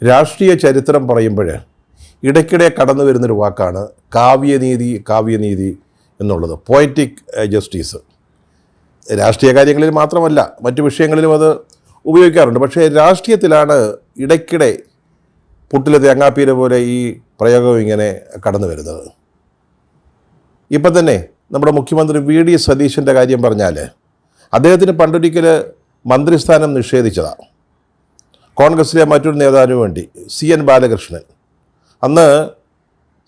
രാഷ്ട്രീയ ചരിത്രം പറയുമ്പോൾ ഇടയ്ക്കിടെ കടന്നു വരുന്നൊരു വാക്കാണ് കാവ്യനീതി എന്നുള്ളത്. Poetic justice. രാഷ്ട്രീയ കാര്യങ്ങളിൽ മാത്രമല്ല മറ്റു വിഷയങ്ങളിലും അത് ഉപയോഗിക്കാറുണ്ട്. പക്ഷേ രാഷ്ട്രീയത്തിലാണ് ഇടയ്ക്കിടെ പുട്ടിലെ തേങ്ങാപ്പീര പോലെ ഈ പ്രയോഗം ഇങ്ങനെ കടന്നു വരുന്നത്. ഇപ്പം തന്നെ നമ്മുടെ മുഖ്യമന്ത്രി വി.ഡി. സതീശൻ്റെ കാര്യം പറഞ്ഞാൽ അദ്ദേഹത്തിന് പണ്ടൊരിക്കൽ മന്ത്രിസ്ഥാനം നിഷേധിച്ചതാണ് കോൺഗ്രസിലെ മറ്റൊരു നേതാവിന് വേണ്ടി, CN ബാലകൃഷ്ണൻ. അന്ന്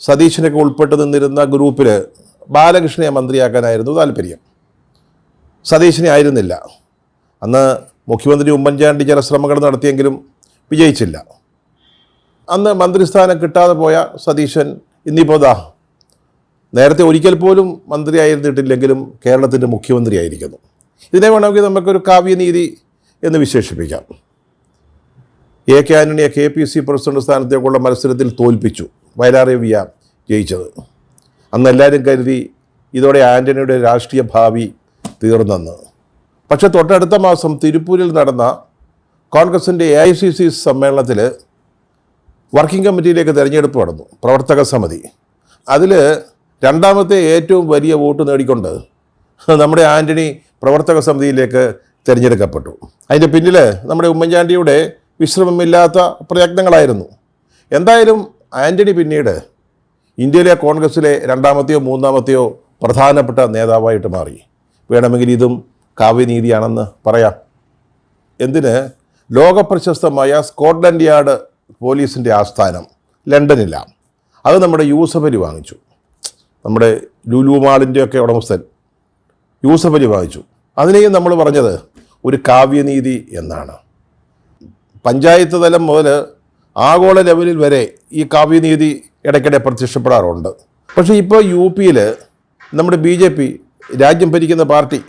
സതീശനൊക്കെ ഉൾപ്പെട്ട് നിന്നിരുന്ന ഗ്രൂപ്പിൽ ബാലകൃഷ്ണനെ മന്ത്രിയാക്കാനായിരുന്നു താല്പര്യം, സതീശനെ ആയിരുന്നില്ല. അന്ന് മുഖ്യമന്ത്രി ഉമ്മൻചാണ്ടി ചില ശ്രമങ്ങൾ നടത്തിയെങ്കിലും വിജയിച്ചില്ല. അന്ന് മന്ത്രിസ്ഥാനം കിട്ടാതെ പോയ സതീശൻ ഇന്നിപ്പോൾ നേരത്തെ ഒരിക്കൽ പോലും മന്ത്രിയായിരുന്നിട്ടില്ലെങ്കിലും കേരളത്തിൻ്റെ മുഖ്യമന്ത്രിയായിരിക്കുന്നു. ഇതിനെ വേണമെങ്കിൽ നമുക്കൊരു കാവ്യനീതി എന്ന് വിശേഷിപ്പിക്കാം. A.K. ആന്റണിയെ KPC പ്രസിഡന്റ് സ്ഥാനത്തേക്കുള്ള മത്സരത്തിൽ തോൽപ്പിച്ചു, വയലാർ ജയിച്ചത്. അന്ന് എല്ലാവരും കരുതി ഇതോടെ ആന്റണിയുടെ രാഷ്ട്രീയ ഭാവി തീർന്നെന്ന്. പക്ഷേ തൊട്ടടുത്ത മാസം തിരുപ്പൂരിൽ നടന്ന കോൺഗ്രസിൻ്റെ AICC സമ്മേളനത്തിൽ വർക്കിംഗ് കമ്മിറ്റിയിലേക്ക് തിരഞ്ഞെടുപ്പ് നടന്നു, പ്രവർത്തക സമിതി. അതിൽ രണ്ടാമത്തെ ഏറ്റവും വലിയ വോട്ട് നേടിക്കൊണ്ട് നമ്മുടെ ആന്റണി പ്രവർത്തക സമിതിയിലേക്ക് തിരഞ്ഞെടുക്കപ്പെട്ടു. അതിൻ്റെ പിന്നിൽ നമ്മുടെ ഉമ്മൻചാണ്ടിയുടെ വിശ്രമമില്ലാത്ത പ്രയത്നങ്ങളായിരുന്നു. എന്തായാലും ആന്റണി പിന്നീട് ഇന്ത്യയിലെ കോൺഗ്രസിലെ രണ്ടാമത്തെയോ മൂന്നാമത്തെയോ പ്രധാനപ്പെട്ട നേതാവായിട്ട് മാറി. വേണമെങ്കിൽ ഇതും കാവ്യനീതിയാണെന്ന് പറയാം. എന്തിന്? ലോകപ്രശസ്തമായ സ്കോട്ട്ലൻഡ് യാർഡ് പോലീസിൻ്റെ ആസ്ഥാനം ലണ്ടനിലാണ്. അത് നമ്മുടെ യൂസഫ് അലി വാങ്ങിച്ചു. നമ്മുടെ ലുലു മാളിൻ്റെയൊക്കെ ഉടമസ്ഥൻ യൂസഫ് അലി വാങ്ങിച്ചു. അതിനെയും നമ്മൾ പറഞ്ഞത് ഒരു കാവ്യനീതി എന്നാണ്. പഞ്ചായത്ത് തലം മുതൽ ആഗോള ലെവലിൽ വരെ ഈ കാവ്യനീതി ഇടയ്ക്കിടെ പ്രത്യക്ഷപ്പെടാറുണ്ട്. പക്ഷേ ഇപ്പോൾ UP-യിൽ നമ്മുടെ BJP രാജ്യം ഭരിക്കുന്ന പാർട്ടി,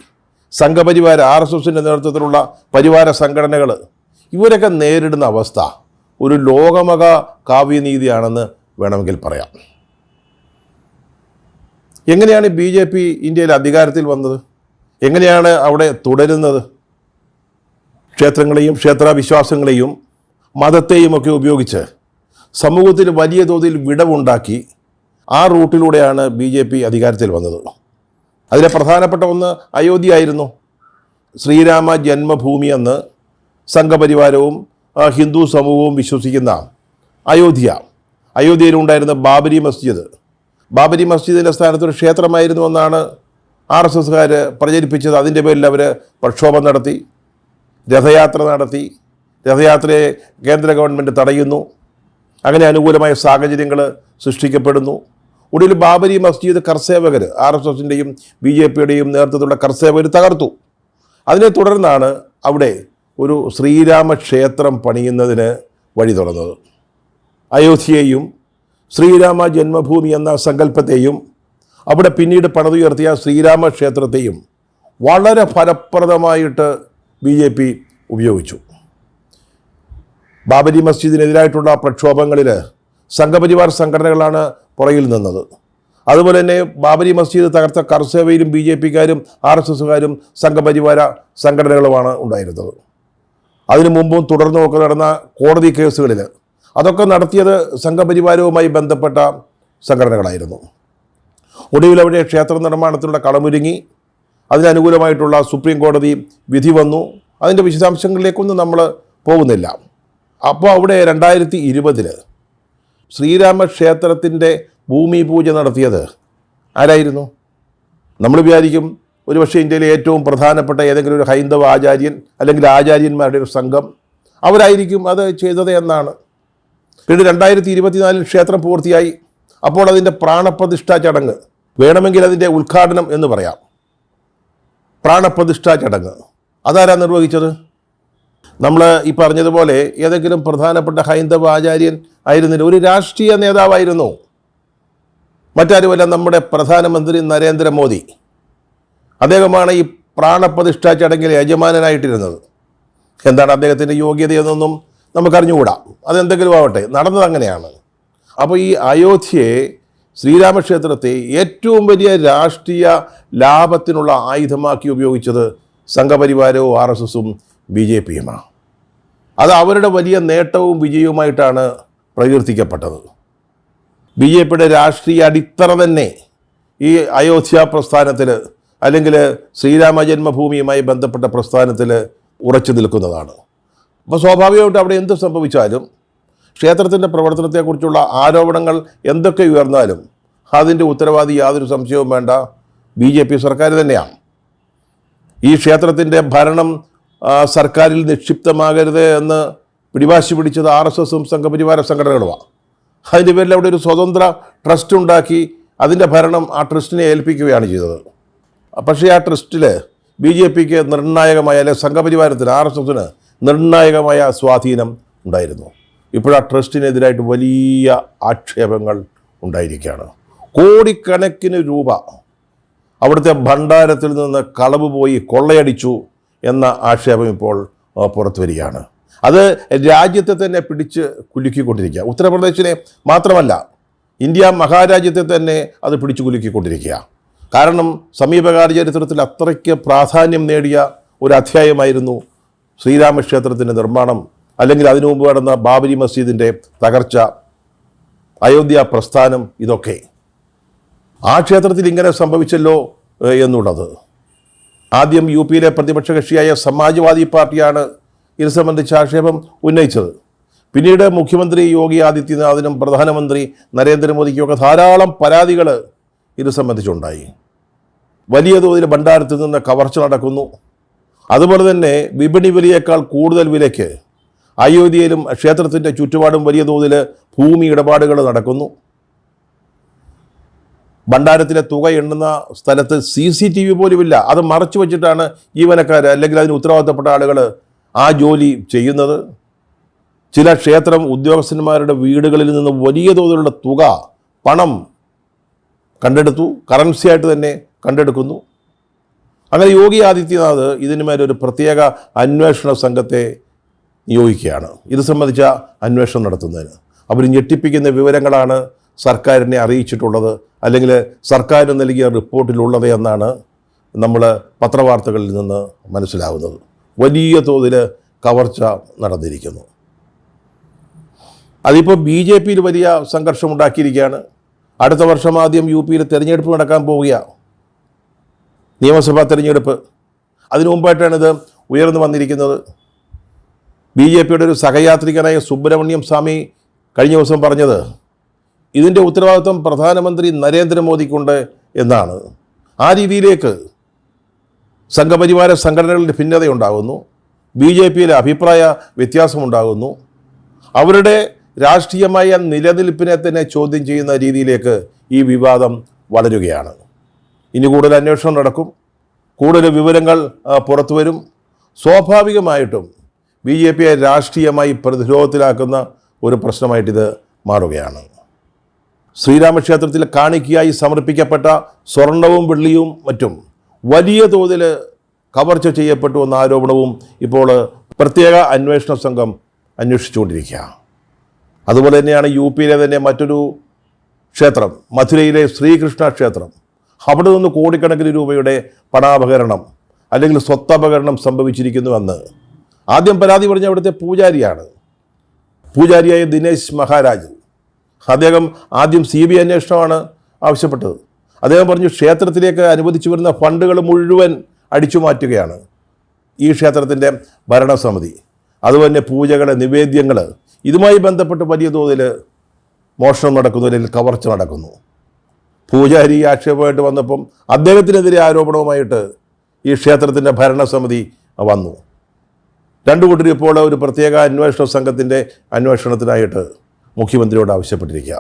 സംഘപരിവാര RSSൻ്റെ നേതൃത്വത്തിലുള്ള പരിവാര സംഘടനകൾ, ഇവരൊക്കെ നേരിടുന്ന അവസ്ഥ ഒരു ലോകമക കാവ്യനീതിയാണെന്ന് വേണമെങ്കിൽ പറയാം. എങ്ങനെയാണ് BJP ഇന്ത്യയിൽ അധികാരത്തിൽ വന്നത്? എങ്ങനെയാണ് അവിടെ തുടരുന്നത്? ക്ഷേത്രങ്ങളെയും ക്ഷേത്രവിശ്വാസങ്ങളെയും മതത്തെയും ഒക്കെ ഉപയോഗിച്ച് സമൂഹത്തിൽ വലിയ തോതിൽ വിടവുണ്ടാക്കി ആ റൂട്ടിലൂടെയാണ് BJP അധികാരത്തിൽ വന്നത്. അതിലെ പ്രധാനപ്പെട്ട ഒന്ന് അയോധ്യയായിരുന്നു. ശ്രീരാമ ജന്മഭൂമി എന്ന് സംഘപരിവാരവും ഹിന്ദു സമൂഹവും വിശ്വസിക്കുന്ന അയോധ്യയിലുണ്ടായിരുന്ന ബാബരി മസ്ജിദിൻ്റെ സ്ഥാനത്തൊരു ക്ഷേത്രമായിരുന്നുവെന്നാണ് RSSകാർ പ്രചരിപ്പിച്ചത്. അതിൻ്റെ പേരിൽ അവർ പ്രക്ഷോഭം നടത്തി, രഥയാത്രയെ കേന്ദ്ര ഗവൺമെൻറ് തടയുന്നു. അങ്ങനെ അനുകൂലമായ സാഹചര്യങ്ങൾ സൃഷ്ടിക്കപ്പെടുന്നു. ഒടുവിൽ ബാബരി മസ്ജിദ് കർസേവകർ, RSSൻ്റെയും BJPയുടെയും നേതൃത്വത്തിലുള്ള കർസേവകർ തകർത്തു. അതിനെ തുടർന്നാണ് അവിടെ ഒരു ശ്രീരാമ ക്ഷേത്രം പണിയുന്നതിന് വഴി തുറന്നത്. അയോധ്യയെയും ശ്രീരാമ ജന്മഭൂമി എന്ന സങ്കല്പത്തെയും അവിടെ പിന്നീട് പണിതുയർത്തിയ ശ്രീരാമ ക്ഷേത്രത്തെയും വളരെ ഫലപ്രദമായിട്ട് BJP ഉപയോഗിച്ചു. ബാബരി മസ്ജിദിനെതിരായിട്ടുള്ള പ്രക്ഷോഭങ്ങളിൽ സംഘപരിവാർ സംഘടനകളാണ് പുറകിൽ നിന്നത്. അതുപോലെ തന്നെ ബാബരി മസ്ജിദ് തകർത്ത കർസേവയിലും BJPക്കാരും RSSകാരും സംഘപരിവാര സംഘടനകളുമാണ് ഉണ്ടായിരുന്നത്. അതിനു മുമ്പും തുടർന്നുമൊക്കെ നടന്ന കോടതി കേസുകളിൽ അതൊക്കെ നടത്തിയത് സംഘപരിവാരവുമായി ബന്ധപ്പെട്ട സംഘടനകളായിരുന്നു. ഒടുവിൽ അവിടെ ക്ഷേത്ര നിർമ്മാണത്തിനുള്ള കളമൊരുങ്ങി. അതിനനുകൂലമായിട്ടുള്ള സുപ്രീം കോടതി വിധി വന്നു. അതിൻ്റെ വിശദാംശങ്ങളിലേക്കൊന്നും നമ്മൾ പോകുന്നില്ല. അപ്പോൾ അവിടെ 2020 ശ്രീരാമ ക്ഷേത്രത്തിൻ്റെ ഭൂമി പൂജ നടത്തിയത് ആരായിരുന്നു? നമ്മൾ വിചാരിക്കും ഒരുപക്ഷെ ഇന്ത്യയിലെ ഏറ്റവും പ്രധാനപ്പെട്ട ഏതെങ്കിലും ഒരു ഹൈന്ദവ ആചാര്യൻ അല്ലെങ്കിൽ ആചാര്യന്മാരുടെ ഒരു സംഘം അവരായിരിക്കും അത് ചെയ്തത് എന്നാണ്. പിന്നീട് 2024 ക്ഷേത്രം പൂർത്തിയായി. അപ്പോൾ അതിൻ്റെ പ്രാണപ്രതിഷ്ഠാ ചടങ്ങ്, വേണമെങ്കിൽ അതിൻ്റെ ഉദ്ഘാടനം എന്ന് പറയാം, പ്രാണപ്രതിഷ്ഠാ ചടങ്ങ് അതാരാ നിർവഹിച്ചത്? നമ്മൾ ഈ പറഞ്ഞതുപോലെ ഏതെങ്കിലും പ്രധാനപ്പെട്ട ഹൈന്ദവ ആചാര്യൻ ആയിരുന്നില്ല, ഒരു രാഷ്ട്രീയ നേതാവായിരുന്നു. മറ്റാരുമല്ല, നമ്മുടെ പ്രധാനമന്ത്രി നരേന്ദ്രമോദി. അദ്ദേഹമാണ് ഈ പ്രാണപ്രതിഷ്ഠാ ചടങ്ങിലെ യജമാനനായിട്ടിരുന്നത്. എന്താണ് അദ്ദേഹത്തിൻ്റെ യോഗ്യതയെന്നൊന്നും നമുക്കറിഞ്ഞുകൂടാ. അതെന്തെങ്കിലും ആവട്ടെ, നടന്നത് അങ്ങനെയാണ്. അപ്പോൾ ഈ അയോധ്യയെ, ശ്രീരാമക്ഷേത്രത്തെ ഏറ്റവും വലിയ രാഷ്ട്രീയ ലാഭത്തിനുള്ള ആയുധമാക്കി ഉപയോഗിച്ചത് സംഘപരിവാരവും RSSും BJPയുമാണ്. അത് അവരുടെ വലിയ നേട്ടവും വിജയവുമായിട്ടാണ് പ്രകീർത്തിക്കപ്പെട്ടത്. ബി ജെ പിയുടെ രാഷ്ട്രീയ അടിത്തറ തന്നെ ഈ അയോധ്യ പ്രസ്ഥാനത്തിൽ അല്ലെങ്കിൽ ശ്രീരാമ ജന്മഭൂമിയുമായി ബന്ധപ്പെട്ട പ്രസ്ഥാനത്തിൽ ഉറച്ചു നിൽക്കുന്നതാണ്. അപ്പോൾ സ്വാഭാവികമായിട്ട് അവിടെ എന്ത് സംഭവിച്ചാലും ക്ഷേത്രത്തിൻ്റെ പ്രവർത്തനത്തെക്കുറിച്ചുള്ള ആരോപണങ്ങൾ എന്തൊക്കെ ഉയർന്നാലും അതിൻ്റെ ഉത്തരവാദി യാതൊരു സംശയവും വേണ്ട BJP സർക്കാർ തന്നെയാണ്. ഈ ക്ഷേത്രത്തിൻ്റെ ഭരണം സർക്കാരിൽ നിക്ഷിപ്തമാകരുത് എന്ന് പിടിവാശി പിടിച്ചത് RSSും സംഘപരിവാര സംഘടനകളുമാണ്. അതിൻ്റെ പേരിൽ അവിടെ ഒരു സ്വതന്ത്ര ട്രസ്റ്റ് ഉണ്ടാക്കി അതിൻ്റെ ഭരണം ആ ട്രസ്റ്റിനെ ഏൽപ്പിക്കുകയാണ് ചെയ്തത്. പക്ഷേ ആ ട്രസ്റ്റിൽ BJPക്ക് നിർണായകമായ, അല്ലെങ്കിൽ സംഘപരിവാരത്തിന് RSSന് നിർണായകമായ സ്വാധീനം ഉണ്ടായിരുന്നു. ഇപ്പോഴാ ട്രസ്റ്റിനെതിരായിട്ട് വലിയ ആക്ഷേപങ്ങൾ ഉണ്ടായിരിക്കുകയാണ്. കോടിക്കണക്കിന് രൂപ അവിടുത്തെ ഭണ്ഡാരത്തിൽ നിന്ന് കളവ് പോയി കൊള്ളയടിച്ചു എന്ന ആക്ഷേപം ഇപ്പോൾ പുറത്തു വരികയാണ്. അത് രാജ്യത്തെ തന്നെ പിടിച്ച് കുലുക്കിക്കൊണ്ടിരിക്കുക. ഉത്തർപ്രദേശിനെ മാത്രമല്ല, ഇന്ത്യ മഹാരാജ്യത്തെ തന്നെ അത് പിടിച്ചു കുലുക്കിക്കൊണ്ടിരിക്കുക. കാരണം സമീപകാല ചരിത്രത്തിൽ അത്രയ്ക്ക് പ്രാധാന്യം നേടിയ ഒരു അധ്യായമായിരുന്നു ശ്രീരാമക്ഷേത്രത്തിൻ്റെ നിർമ്മാണം, അല്ലെങ്കിൽ അതിനു മുമ്പ് നടന്ന ബാബരി മസ്ജിദിൻ്റെ തകർച്ച, അയോധ്യ പ്രസ്ഥാനം. ഇതൊക്കെ ആ ക്ഷേത്രത്തിൽ ഇങ്ങനെ സംഭവിച്ചല്ലോ എന്നുള്ളത്. ആദ്യം UPയിലെ പ്രതിപക്ഷ കക്ഷിയായ സമാജ്വാദി പാർട്ടിയാണ് ഇത് സംബന്ധിച്ച ആക്ഷേപം ഉന്നയിച്ചത്. പിന്നീട് മുഖ്യമന്ത്രി യോഗി ആദിത്യനാഥിനും പ്രധാനമന്ത്രി നരേന്ദ്രമോദിക്കുമൊക്കെ ധാരാളം പരാതികൾ ഇത് സംബന്ധിച്ചുണ്ടായി. വലിയ തോതിൽ ഭണ്ഡാരത്തിൽ നിന്ന് കവർച്ച നടക്കുന്നു. അതുപോലെ തന്നെ വിപണി വിലയേക്കാൾ കൂടുതൽ വിലയ്ക്ക് അയോധ്യയിലും ക്ഷേത്രത്തിൻ്റെ ചുറ്റുപാടും വലിയ തോതിൽ ഭൂമി ഇടപാടുകൾ നടക്കുന്നു. ഭണ്ഡാരത്തിലെ തുക എണ്ണുന്ന സ്ഥലത്ത് CCTV പോലുമില്ല. അത് മറച്ചു വച്ചിട്ടാണ് ജീവനക്കാർ അല്ലെങ്കിൽ അതിന് ഉത്തരവാദിത്തപ്പെട്ട ആളുകൾ ആ ജോലി ചെയ്യുന്നത്. ചില ക്ഷേത്രം ഉദ്യോഗസ്ഥന്മാരുടെ വീടുകളിൽ നിന്ന് വലിയ തോതിലുള്ള തുക, പണം കണ്ടെടുത്തു, കറൻസിയായിട്ട് തന്നെ കണ്ടെടുക്കുന്നു. അങ്ങനെ യോഗി ആദിത്യനാഥ് ഇതിനുമേലൊരു പ്രത്യേക അന്വേഷണ സംഘത്തെ നിയോഗിക്കുകയാണ് ഇത് സംബന്ധിച്ച അന്വേഷണം നടത്തുന്നതിന്. അവർ ഞെട്ടിപ്പിക്കുന്ന വിവരങ്ങളാണ് സർക്കാരിനെ അറിയിച്ചിട്ടുള്ളത്, അല്ലെങ്കിൽ സർക്കാരിന് നൽകിയ റിപ്പോർട്ടിലുള്ളത് എന്നാണ് നമ്മൾ പത്രവാർത്തകളിൽ നിന്ന് മനസ്സിലാവുന്നത്. വലിയ തോതിൽ കവർച്ച നടന്നിരിക്കുന്നു. അതിപ്പോൾ BJPയിൽ വലിയ സംഘർഷമുണ്ടാക്കിയിരിക്കുകയാണ്. അടുത്ത വർഷം ആദ്യം UPയിൽ തിരഞ്ഞെടുപ്പ് നടക്കാൻ പോവുകയാണ്, നിയമസഭാ തിരഞ്ഞെടുപ്പ്. അതിനു മുമ്പായിട്ടാണിത് ഉയർന്നു വന്നിരിക്കുന്നത്. BJPയുടെ ഒരു സഹയാത്രികനായ സുബ്രഹ്മണ്യം സ്വാമി കഴിഞ്ഞ ദിവസം പറഞ്ഞത് ഇതിൻ്റെ ഉത്തരവാദിത്വം പ്രധാനമന്ത്രി നരേന്ദ്രമോദിക്കുണ്ട് എന്നാണ്. ആ രീതിയിലേക്ക് സംഘപരിവാര സംഘടനകളുടെ ഭിന്നതയുണ്ടാകുന്നു, BJPയിലെ അഭിപ്രായ വ്യത്യാസമുണ്ടാകുന്നു. അവരുടെ രാഷ്ട്രീയമായ നിലനിൽപ്പിനെ തന്നെ ചോദ്യം ചെയ്യുന്ന രീതിയിലേക്ക് ഈ വിവാദം വളരുകയാണ്. ഇനി കൂടുതൽ അന്വേഷണം നടക്കും, കൂടുതൽ വിവരങ്ങൾ പുറത്തു വരും. സ്വാഭാവികമായിട്ടും BJPയെ രാഷ്ട്രീയമായി പ്രതിരോധത്തിലാക്കുന്ന ഒരു പ്രശ്നമായിട്ടിത് മാറുകയാണ്. ശ്രീരാമക്ഷേത്രത്തിൽ കാണിക്കയായി സമർപ്പിക്കപ്പെട്ട സ്വർണവും വെള്ളിയും മറ്റും വലിയ തോതിൽ കവർച്ച ചെയ്യപ്പെട്ടു എന്ന ആരോപണവും ഇപ്പോൾ പ്രത്യേക അന്വേഷണ സംഘം അന്വേഷിച്ചുകൊണ്ടിരിക്കുക. അതുപോലെ തന്നെയാണ് UPയിലെ തന്നെ മറ്റൊരു ക്ഷേത്രം, മഥുരയിലെ ശ്രീകൃഷ്ണ ക്ഷേത്രം. അവിടെ നിന്ന് കോടിക്കണക്കിന് രൂപയുടെ പണാപഹരണം അല്ലെങ്കിൽ സ്വത്തപഹരണം സംഭവിച്ചിരിക്കുന്നുവെന്ന് ആദ്യം പരാതി പറഞ്ഞ അവിടുത്തെ പൂജാരിയായ ദിനേശ് മഹാരാജ്. അദ്ദേഹം ആദ്യം CBI അന്വേഷണമാണ് ആവശ്യപ്പെട്ടത്. അദ്ദേഹം പറഞ്ഞു ക്ഷേത്രത്തിലേക്ക് അനുവദിച്ചു വരുന്ന ഫണ്ടുകൾ മുഴുവൻ അടിച്ചു മാറ്റുകയാണ് ഈ ക്ഷേത്രത്തിൻ്റെ ഭരണസമിതി. അതുപോലെ പൂജകൾ, നിവേദ്യങ്ങൾ, ഇതുമായി ബന്ധപ്പെട്ട് വലിയ തോതിൽ മോഷണം നടക്കുന്നു, അല്ലെങ്കിൽ കവർച്ച നടക്കുന്നു. പൂജാരി ആക്ഷേപമായിട്ട് വന്നപ്പം അദ്ദേഹത്തിനെതിരെ ആരോപണവുമായിട്ട് ഈ ക്ഷേത്രത്തിൻ്റെ ഭരണസമിതി വന്നു. രണ്ടു കൂട്ടരും ഇപ്പോൾ ഒരു പ്രത്യേക അന്വേഷണ സംഘത്തിൻ്റെ അന്വേഷണത്തിനായിട്ട് മുഖ്യമന്ത്രിയോട് ആവശ്യപ്പെട്ടിരിക്കുക.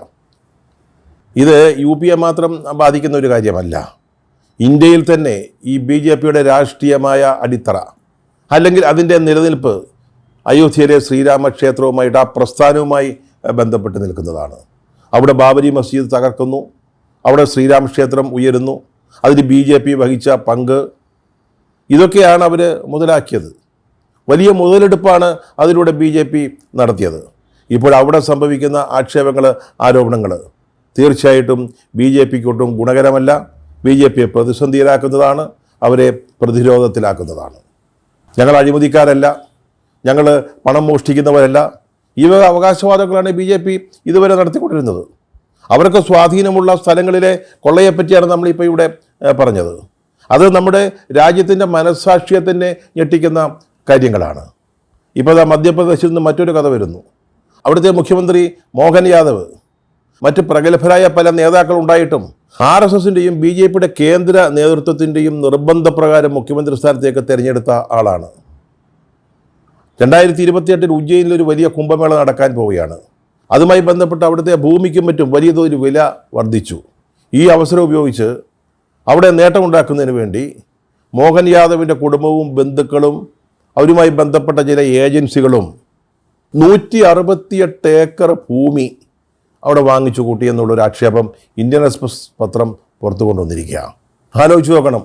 ഇത് UPയെ മാത്രം ബാധിക്കുന്ന ഒരു കാര്യമല്ല. ഇന്ത്യയിൽ തന്നെ ഈ BJPയുടെ രാഷ്ട്രീയമായ അടിത്തറ, അല്ലെങ്കിൽ അതിൻ്റെ നിലനിൽപ്പ് അയോധ്യയിലെ ശ്രീരാമക്ഷേത്രവുമായിട്ട്, ആ പ്രസ്ഥാനവുമായി ബന്ധപ്പെട്ട് നിൽക്കുന്നതാണ്. അവിടെ ബാബരി മസ്ജിദ് തകർക്കുന്നു, അവിടെ ശ്രീരാമക്ഷേത്രം ഉയരുന്നു, അതിന് BJP വഹിച്ച പങ്ക്, ഇതൊക്കെയാണ് അവർ മുതലാക്കിയത്. വലിയ മുതലെടുപ്പാണ് അതിലൂടെ BJP നടത്തിയത്. ഇപ്പോൾ അവിടെ സംഭവിക്കുന്ന ആക്ഷേപങ്ങൾ, ആരോപണങ്ങൾ തീർച്ചയായിട്ടും BJPക്കൊട്ടും ഗുണകരമല്ല. BJPയെ പ്രതിസന്ധിയിലാക്കുന്നതാണ്, അവരെ പ്രതിരോധത്തിലാക്കുന്നതാണ്. ഞങ്ങൾ അഴിമതിക്കാരല്ല, ഞങ്ങൾ പണം മോഷ്ടിക്കുന്നവരല്ല. ഈ വക അവകാശവാദങ്ങളാണ് BJP ഇതുവരെ നടത്തിക്കൊണ്ടിരുന്നത്. അവർക്ക് സ്വാധീനമുള്ള സ്ഥലങ്ങളിലെ കൊള്ളയെപ്പറ്റിയാണ് നമ്മളിപ്പോൾ ഇവിടെ പറഞ്ഞത്. അത് നമ്മുടെ രാജ്യത്തിൻ്റെ മനസ്സാക്ഷിയെ തന്നെ ഞെട്ടിക്കുന്ന കാര്യങ്ങളാണ്. ഇപ്പോൾ മധ്യപ്രദേശിൽ നിന്ന് മറ്റൊരു കഥ വരുന്നു. അവിടുത്തെ മുഖ്യമന്ത്രി മോഹൻ യാദവ് മറ്റ് പ്രഗത്ഭരായ പല നേതാക്കളുണ്ടായിട്ടും RSSൻ്റെയും BJPയുടെ കേന്ദ്ര നേതൃത്വത്തിൻ്റെയും നിർബന്ധപ്രകാരം മുഖ്യമന്ത്രി സ്ഥാനത്തേക്ക് തിരഞ്ഞെടുത്ത ആളാണ്. 2028 ഉജ്ജയിനിൽ ഒരു വലിയ കുംഭമേള നടക്കാൻ പോവുകയാണ്. അതുമായി ബന്ധപ്പെട്ട് അവിടുത്തെ ഭൂമിക്കും മറ്റും വലിയ തോതിൽ വില വർദ്ധിച്ചു. ഈ അവസരം ഉപയോഗിച്ച് അവിടെ നേട്ടമുണ്ടാക്കുന്നതിന് വേണ്ടി മോഹൻ യാദവിൻ്റെ കുടുംബവും ബന്ധുക്കളും അവരുമായി ബന്ധപ്പെട്ട ചില ഏജൻസികളും 168 ഏക്കർ ഭൂമി അവിടെ വാങ്ങിച്ചു കൂട്ടി എന്നുള്ളൊരു ആക്ഷേപം ഇന്ത്യൻ എക്സ്പ്രസ് പത്രം പുറത്തു കൊണ്ടുവന്നിരിക്കുക. ആലോചിച്ച് നോക്കണം.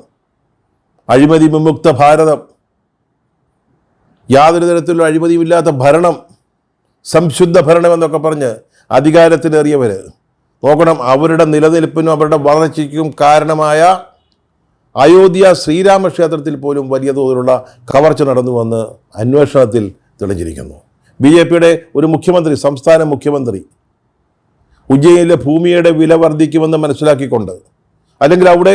അഴിമതി വിമുക്ത ഭാരതം, യാതൊരു തരത്തിലുള്ള അഴിമതിയുമില്ലാത്ത ഭരണം, സംശുദ്ധ ഭരണം എന്നൊക്കെ പറഞ്ഞ് അധികാരത്തിലേറിയവർ നോക്കണം. അവരുടെ നിലനിൽപ്പിനും അവരുടെ വളർച്ചയ്ക്കും കാരണമായ അയോധ്യ ശ്രീരാമക്ഷേത്രത്തിൽ പോലും വലിയ തോതിലുള്ള കവർച്ച നടന്നുവെന്ന് അന്വേഷണത്തിൽ തെളിഞ്ഞിരിക്കുന്നു. BJPയുടെ ഒരു മുഖ്യമന്ത്രി, സംസ്ഥാന മുഖ്യമന്ത്രി, ഉജ്ജയിനിലെ ഭൂമിയുടെ വില വർദ്ധിക്കുമെന്ന് മനസ്സിലാക്കിക്കൊണ്ട്, അല്ലെങ്കിൽ അവിടെ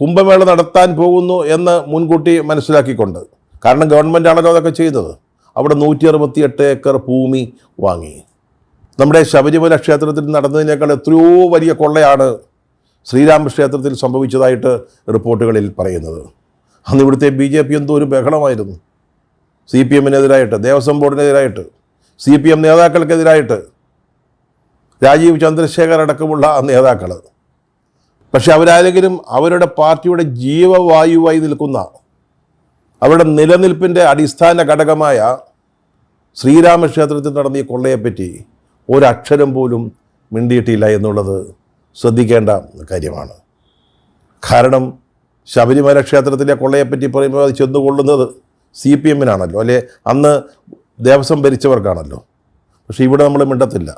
കുംഭമേള നടത്താൻ പോകുന്നു എന്ന് മുൻകൂട്ടി മനസ്സിലാക്കിക്കൊണ്ട്, കാരണം ഗവൺമെൻറ് ആണല്ലോ അതൊക്കെ ചെയ്തത്, അവിടെ 168 ഏക്കർ ഭൂമി വാങ്ങി. നമ്മുടെ ശബരിമല ക്ഷേത്രത്തിൽ നടന്നതിനേക്കാൾ എത്രയോ വലിയ കൊള്ളയാണ് ശ്രീരാമക്ഷേത്രത്തിൽ സംഭവിച്ചതായിട്ട് റിപ്പോർട്ടുകളിൽ പറയുന്നത്. അന്ന് ഇവിടുത്തെ BJP എന്തോ ഒരു ബഹളമായിരുന്നു. CPM-നെതിരായിട്ട്, ദേവസ്വം ബോർഡിനെതിരായിട്ട്, CPM നേതാക്കൾക്കെതിരായിട്ട്, രാജീവ് ചന്ദ്രശേഖർ അടക്കമുള്ള നേതാക്കൾ. പക്ഷെ അവരാരെങ്കിലും അവരുടെ പാർട്ടിയുടെ ജീവവായുവായി നിൽക്കുന്ന, അവരുടെ നിലനിൽപ്പിൻ്റെ അടിസ്ഥാന ഘടകമായ ശ്രീരാമക്ഷേത്രത്തിൽ നടന്ന ഈ കൊള്ളയെപ്പറ്റി ഒരക്ഷരം പോലും മിണ്ടിയിട്ടില്ല എന്നുള്ളത് ശ്രദ്ധിക്കേണ്ട കാര്യമാണ്. കാരണം ശബരിമല ക്ഷേത്രത്തിലെ കൊള്ളയെപ്പറ്റി പറയുമ്പോൾ അത് ചെന്നുകൊള്ളുന്നത് CPM-നാണല്ലോ, അല്ലെ അന്ന് ദേവസ്വം ഭരിച്ചവർക്കാണല്ലോ. പക്ഷെ ഇവിടെ നമ്മൾ മിണ്ടത്തില്ല.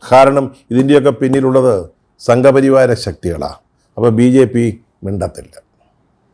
കാരണം ഇതിൻ്റെയൊക്കെ പിന്നിലുള്ളത് സംഘപരിവാര ശക്തികളാണ്. അപ്പോൾ BJP മിണ്ടത്തില്ല.